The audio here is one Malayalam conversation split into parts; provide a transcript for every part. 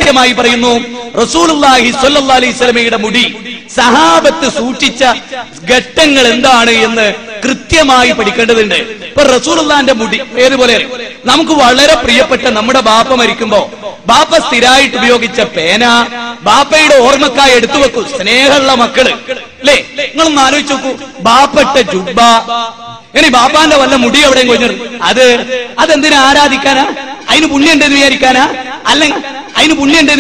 കൃത്യമായി പറയുന്നു, റസൂലുള്ളാഹി സ്വല്ലല്ലാഹു അലൈഹി വസല്ലമയുടെ മുടി സഹാബത്ത് സൂക്ഷിച്ച ഘട്ടങ്ങൾ എന്താണ് എന്ന് കൃത്യമായി പഠിക്കേണ്ടതുണ്ട്. ഇപ്പൊ റസൂലുള്ളാഹിന്റെ മുടി ഏതുപോലെ നമുക്ക് വളരെ പ്രിയപ്പെട്ട നമ്മുടെ ബാപ്പ മരിക്കുമ്പോ ബാപ്പ സ്ഥിരമായിട്ട് ഉപയോഗിച്ച പേന ബാപ്പയുടെ ഓർമ്മക്കായി എടുത്തു വെക്കൂ. സ്നേഹമുള്ള മക്കള് അല്ലേ, നിങ്ങളൊന്ന് ആലോചിച്ച് നോക്കൂ. ബാപ്പട്ട ജുബ്ബ, ഇനി ബാപ്പാന്റെ വല്ല മുടി എവിടെയും കൊഞ്ഞത് അതെന്തിനാ ആരാധിക്കാനാ? അതിന് പുണ്യണ്ടെന്ന്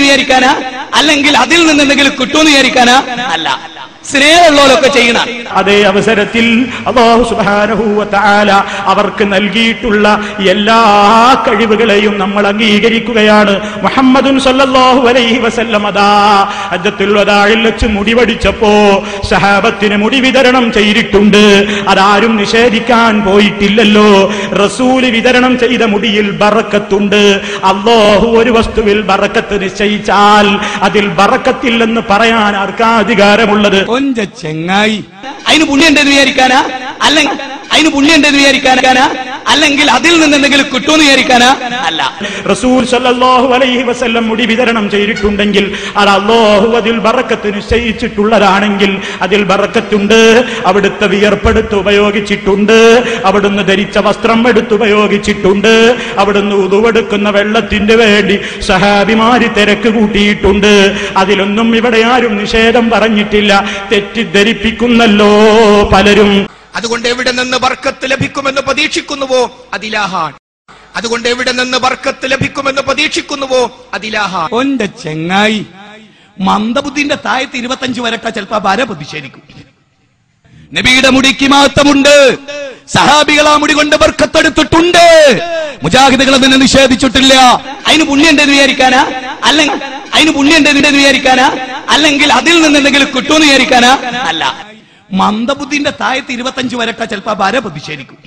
വിചാരിക്കാനാ? അല്ലെങ്കിൽ അതിൽ നിന്ന് എന്തെങ്കിലും കിട്ടുമെന്ന് വിചാരിക്കാനാ? അല്ല, സ്നേഹമുള്ളവരൊക്കെ ചെയ്യണം. അതേ അവസരത്തിൽ അല്ലാഹു സുബ്ഹാനഹു വ തആല അവർക്ക് നൽകിയിട്ടുള്ള എല്ലാ കഴിവുകളെയും നമ്മൾ അംഗീകരിക്കുകയാണ്. മുഹമ്മദുൻ സല്ലല്ലാഹു അലൈഹി വസല്ലം ഹജ്ജത്തുൽ വദാഇൽ വെച്ച് മുടി വടിച്ചപ്പോ സഹാബത്തിന് മുടി വിതരണം ചെയ്തിട്ടുണ്ട്. അതാരും നിഷേധിക്കാൻ പോയിട്ടില്ലല്ലോ. റസൂൽ വിതരണം ചെയ്ത മുടിയിൽ ബറക്കത്തുണ്ട്. അല്ലാഹു ഒരു വസ്തുവിൽ ബറക്കത്ത് നിശ്ചയിച്ചാൽ അതിൽ ബറക്കത്തില്ലെന്ന് പറയാൻ ആർക്കാ അധികാരമുള്ളത്? ചെങ്ങായി, അതിന് പുണ്യണ്ടെന്ന് വിചാരിക്കാനാ? അല്ലെങ്കിൽ അതിൽ നിന്ന് എന്തെങ്കിലും കിട്ടുമെന്ന് വിചാരിക്കാനാ? അല്ല. റസൂൽ സല്ലല്ലാഹു അലൈഹി വസല്ലം മുടി വിതരണം ചെയ്തിട്ടുണ്ടെങ്കിൽ അത് അല്ലാഹു അതിൽ ബറക്കത്ത് നിശ്ചയിച്ചിട്ടുള്ളതാണെങ്കിൽ അതിൽ ബറക്കത്തുണ്ട്. അവിടുത്തെ വിയർപ്പെടുത്ത് ഉപയോഗിച്ചിട്ടുണ്ട്, അവിടുന്ന് ധരിച്ച വസ്ത്രം എടുത്തുപയോഗിച്ചിട്ടുണ്ട്, അവിടുന്ന് ഉതുവെടുക്കുന്ന വെള്ളത്തിന് വേണ്ടി സഹാബിമാര് തിരക്ക് കൂട്ടിയിട്ടുണ്ട്. അതിലൊന്നും ഇവിടെ ആരും നിഷേധം പറഞ്ഞിട്ടില്ല. തെറ്റിദ്ധരിപ്പിക്കുന്നല്ലോ പലരും. അതുകൊണ്ട് എവിടെ നിന്ന് ബർക്കത്ത് ലഭിക്കുമെന്ന് പ്രതീക്ഷിക്കുന്നുവോ അതിലാഹാൻ. ഒന്റെ ചെങ്ങായി, മന്ദബുദ്ധിന്റെ താഴത്ത് 25 വരട്ടെ, ചിലപ്പോ ഭാര പ്രതിഷേധിക്കും. നബിയുടെ മുടിക്ക് മഹത്വമുണ്ട്. സഹാബികൾ ആ മുടി കൊണ്ട് ബർക്കത്തെടുത്തിട്ടുണ്ട്. മുജാഹിദുകൾ അതിനെ നിഷേധിച്ചിട്ടില്ല. അതിന് പുണ്യണ്ടെന്ന് വിചാരിക്കാനാ? അല്ലെങ്കിൽ അതിൽ നിന്ന് എന്തെങ്കിലും കിട്ടുമെന്ന് വിചാരിക്കാനാ? അല്ല. മന്ദബുദ്ധിന്റെ താഴത്ത് 25 വരട്ടെ, ചിലപ്പോ ഭാര പ്രതിഷേധിക്കും.